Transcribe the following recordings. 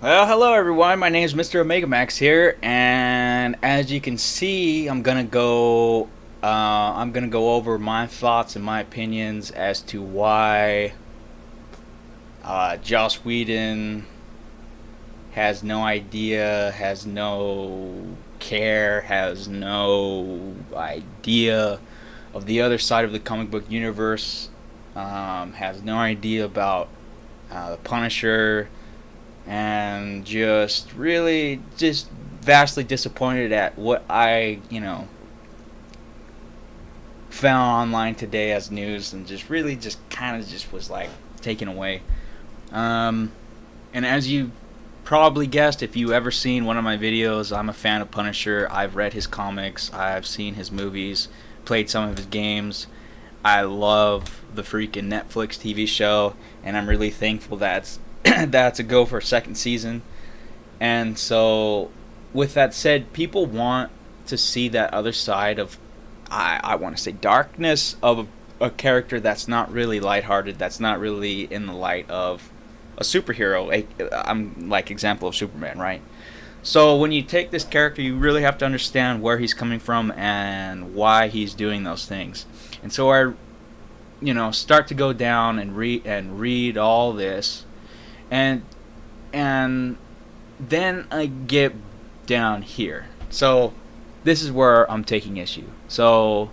Well, hello everyone. My name is Mr. Omega Max here, and as you can see, I'm gonna go over my thoughts and my opinions as to why Josh Whedon has no idea, has no care, has no idea of the other side of the comic book universe, has no idea about the Punisher, and just really just vastly disappointed at what I found online today as news, and just really just kind of just was like taken away. Um, and as you probably guessed, if you ever seen one of my videos, I'm a fan of Punisher. I've read his comics, I've seen his movies, played some of his games. I love the freaking Netflix TV show, and I'm really thankful that's a go for a second season. And so, with that said, people want to see that other side of, I want to say, darkness of a character that's not really lighthearted, that's not really in the light of a superhero. I'm like example of Superman, right? So when you take this character, you really have to understand where he's coming from and why he's doing those things. And so I start to go down and read all this, and and then I get down here. So this is where I'm taking issue. So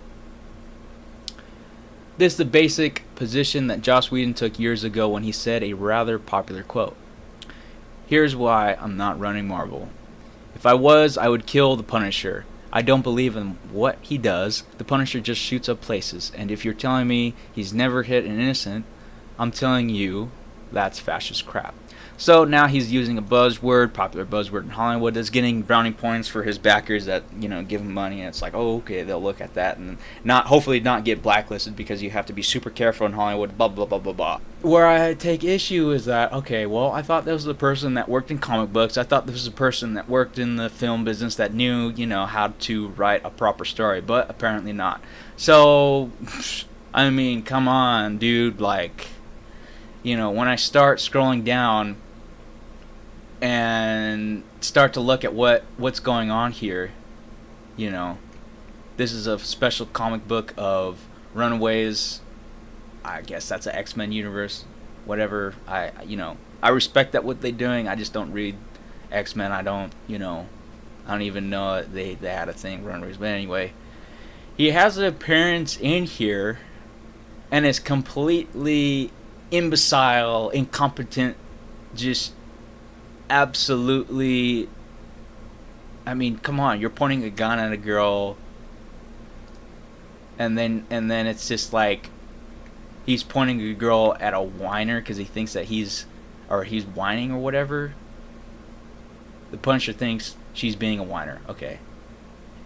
this is the basic position that Joss Whedon took years ago when he said a rather popular quote. Here's why I'm not running Marvel. If I was, I would kill the Punisher. I don't believe in what he does. The Punisher just shoots up places. And if you're telling me he's never hit an innocent, I'm telling you that's fascist crap. So now he's using a buzzword, popular buzzword in Hollywood, that's getting brownie points for his backers that give him money. And it's like, oh, okay, they'll look at that and hopefully not get blacklisted, because you have to be super careful in Hollywood. Blah blah blah blah blah. Where I take issue is that, okay, well, I thought this was a person that worked in comic books. I thought this was a person that worked in the film business that knew how to write a proper story, but apparently not. So, I mean, come on, dude. Like, when I start scrolling down and start to look at what's going on here, this is a special comic book of Runaways. I guess that's an X-Men universe, whatever. I respect that what they're doing. I just don't read X-Men. I don't even know that they had a thing, Runaways. But anyway, he has an appearance in here and is completely imbecile, incompetent, just absolutely. I mean, come on, you're pointing a gun at a girl, and then it's just like he's pointing a girl at a whiner because he thinks that he's whining or whatever. The Punisher thinks she's being a whiner, okay,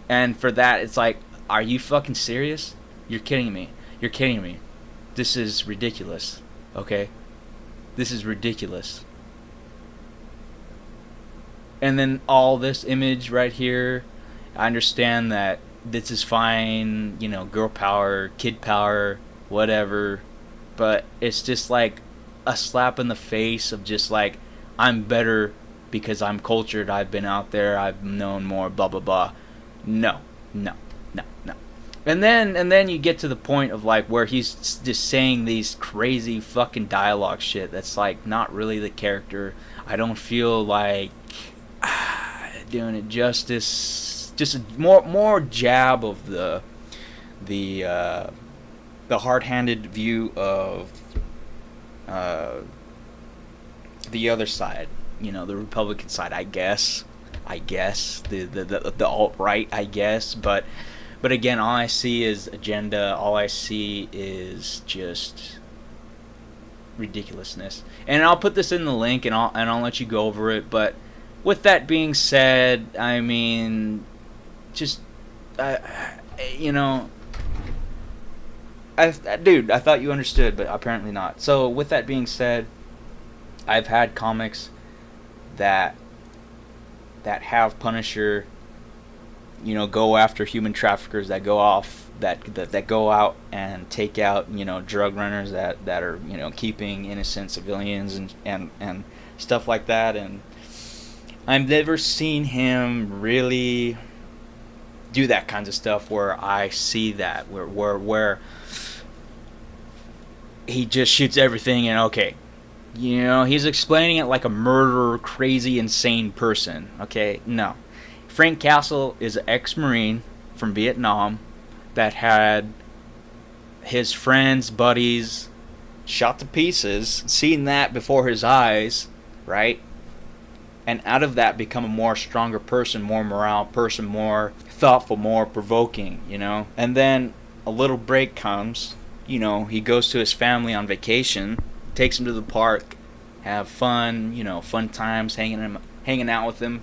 and for that it's like, are you fucking serious? You're kidding me. You're kidding me. This is ridiculous. Okay, this is ridiculous. And then all this image right here, I understand that this is fine, girl power, kid power, whatever, but it's just like a slap in the face of just like, I'm better because I'm cultured, I've been out there, I've known more, blah blah blah. No, no, no, no. And then you get to the point of like where he's just saying these crazy fucking dialogue shit that's like not really the character. I don't feel like doing it justice. Just a more jab of the hard-handed view of the other side, the Republican side, I guess the alt-right, I guess, but again, all I see is agenda. All I see is just ridiculousness. And I'll put this in the link, and I'll let you go over it. But with that being said, I mean, just dude, I thought you understood, but apparently not. So with that being said, I've had comics that have Punisher, go after human traffickers, that go off, that go out and take out, drug runners that are, keeping innocent civilians and stuff like that. And I've never seen him really do that kinds of stuff where I see that where he just shoots everything and okay, he's explaining it like a murderer, crazy, insane person. Okay, no. Frank Castle is an ex-Marine from Vietnam that had his friends, buddies, shot to pieces, seen that before his eyes, right? And out of that become a more stronger person, more morale person, more thoughtful, more provoking, And then a little break comes, he goes to his family on vacation, takes him to the park, have fun, fun times, hanging out with him.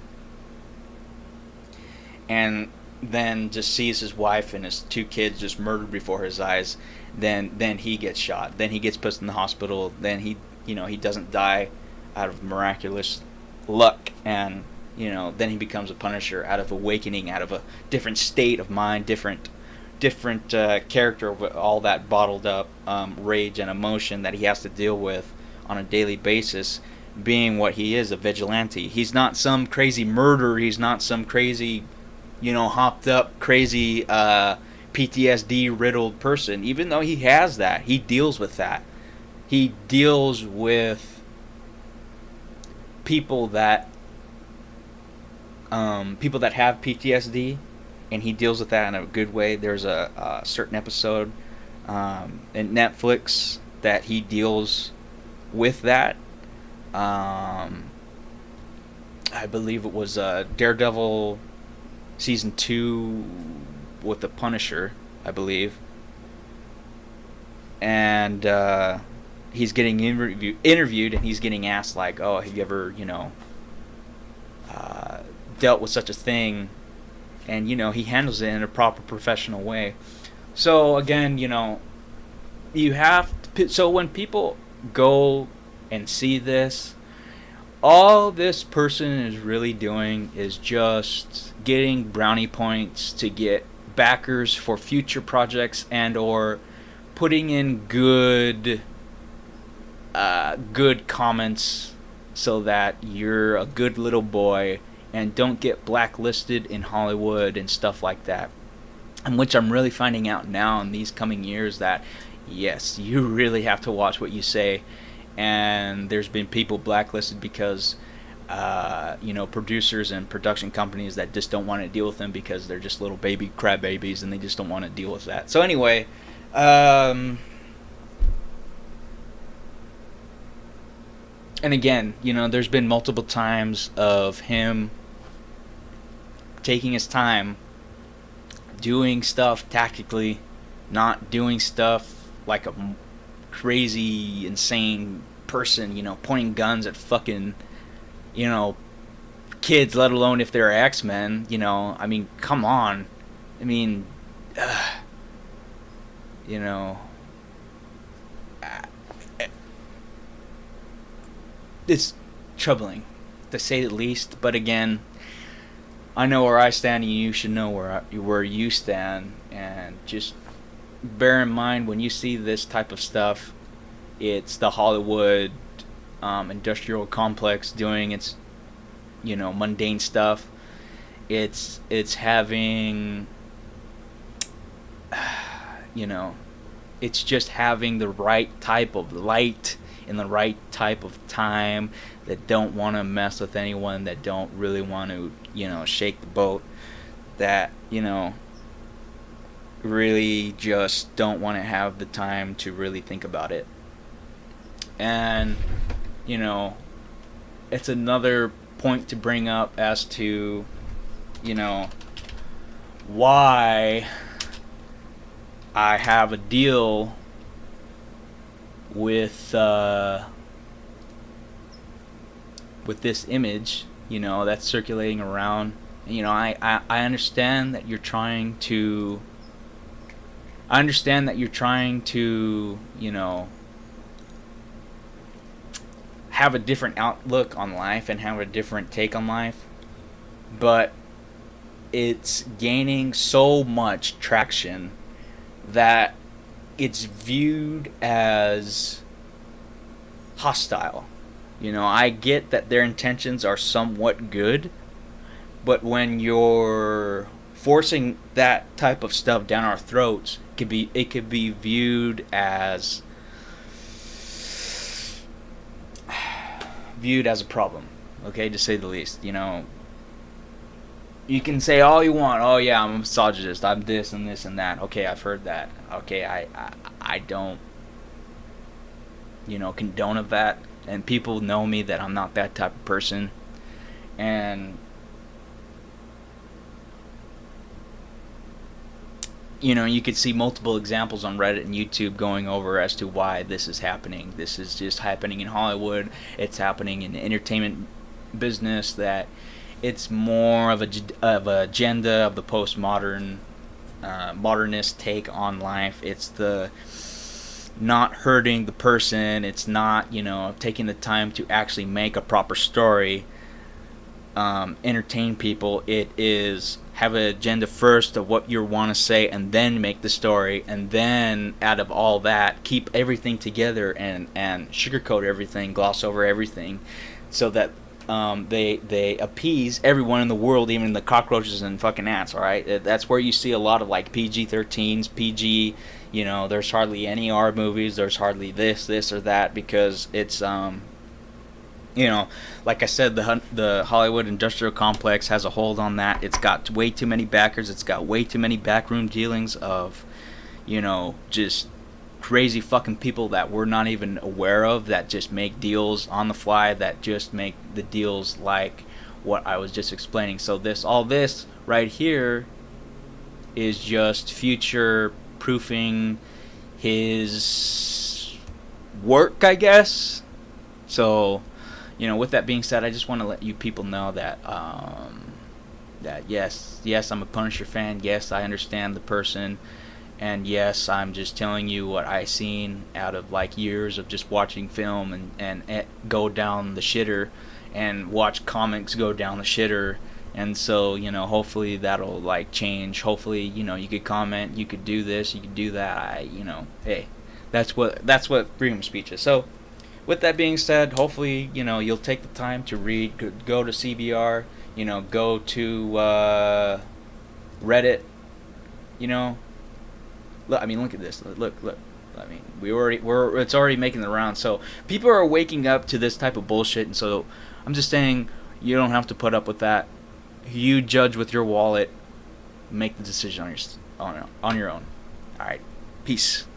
And then just sees his wife and his 2 kids just murdered before his eyes. Then he gets shot. Then he gets put in the hospital. Then he doesn't die out of miraculous luck, and then he becomes a Punisher out of awakening, out of a different state of mind, different character with all that bottled up rage and emotion that he has to deal with on a daily basis, being what he is, a vigilante. He's not some crazy murderer. He's not some crazy, hopped up, crazy PTSD riddled person. Even though he has that, he deals with that. He deals with people that have PTSD, and he deals with that in a good way. There's a certain episode in Netflix that he deals with that. I believe it was Daredevil season 2 with the Punisher, I believe, and he's getting interviewed, and he's getting asked like, "Oh, have you ever, dealt with such a thing?" And he handles it in a proper professional way. So again, you have to. So when people go and see this, all this person is really doing is just getting brownie points to get backers for future projects and or putting in good comments so that you're a good little boy and don't get blacklisted in Hollywood and stuff like that. And which I'm really finding out now in these coming years that yes, you really have to watch what you say. And there's been people blacklisted because producers and production companies that just don't want to deal with them because they're just little baby crybabies and they just don't want to deal with that. So anyway, and again, there's been multiple times of him taking his time, doing stuff tactically, not doing stuff like a crazy, insane person, pointing guns at fucking, kids, let alone if they're X-Men, I mean, come on. I mean, it's troubling, to say the least. But again, I know where I stand, and you should know where you stand. And just bear in mind when you see this type of stuff, it's the Hollywood industrial complex doing its mundane stuff. It's having it's just having the right type of light in the right type of time, that don't want to mess with anyone, that don't really want to shake the boat, that really just don't want to have the time to really think about it. And it's another point to bring up as to why I have a deal with this image that's circulating around. I understand that you're trying to have a different outlook on life and have a different take on life, but it's gaining so much traction that it's viewed as hostile. You know, I get that their intentions are somewhat good, but when you're forcing that type of stuff down our throats, it could be viewed as a problem, okay, to say the least. You know, you can say all you want. Oh yeah, I'm a misogynist. I'm this and this and that. Okay, I've heard that. Okay, I don't, condone of that. And people know me that I'm not that type of person. And you could see multiple examples on Reddit and YouTube going over as to why this is happening. This is just happening in Hollywood. It's happening in the entertainment business. That it's more of a agenda of the postmodern, modernist take on life. It's the not hurting the person. It's not taking the time to actually make a proper story, entertain people. It is have an agenda first of what you want to say, and then make the story, and then out of all that, keep everything together and sugarcoat everything, gloss over everything, so that they appease everyone in the world, even the cockroaches and fucking ants. All right, that's where you see a lot of like PG-13s, PG. There's hardly any R movies. There's hardly this or that, because it's like I said, the Hollywood industrial complex has a hold on that. It's got way too many backers. It's got way too many backroom dealings of, just crazy fucking people that we're not even aware of, that just make deals on the fly, that just make the deals like what I was just explaining. So all this right here is just future proofing his work, I guess. So, with that being said, I just want to let you people know that that yes, I'm a Punisher fan. Yes, I understand the person, and yes, I'm just telling you what I seen out of like years of just watching film and go down the shitter, and watch comics go down the shitter. And so, hopefully that'll like change. Hopefully, you could comment, you could do this, you could do that. Hey, that's what freedom of speech is. So, with that being said, hopefully, you'll take the time to read, go to CBR, go to Reddit, Look, I mean, look at this. Look. I mean, it's already making the rounds. So people are waking up to this type of bullshit, and so I'm just saying, you don't have to put up with that. You judge with your wallet. Make the decision on your own. All right. Peace.